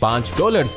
$5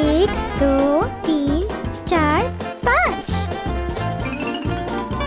1 2 3 4 5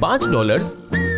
$5.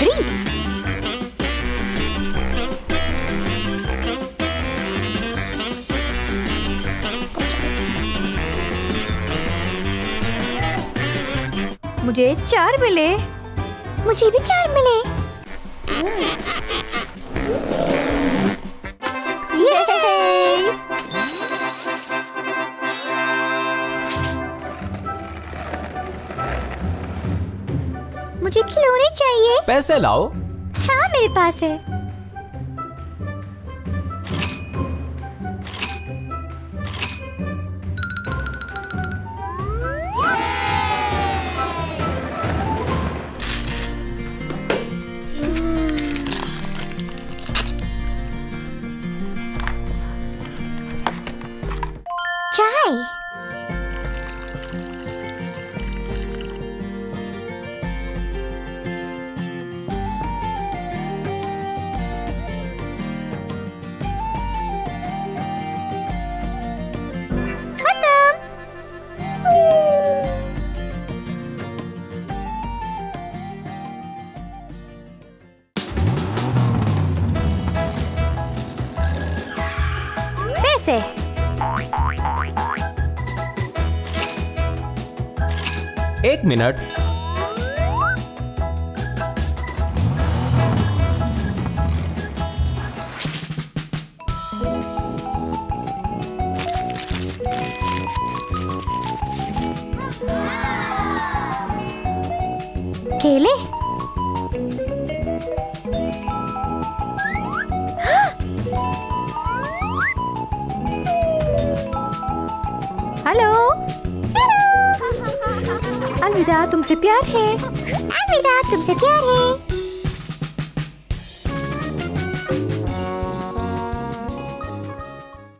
लकड़ी। मुझे 4 मिले। मुझे भी 4 मिले। ये मुझे खिलौने चाहिए। पैसे लाओ। हाँ, मेरे पास है। चाय। पैसे। एक मिनट। केले। हेलो। अलविदा, तुमसे प्यार है। अलविदा, तुमसे प्यार है।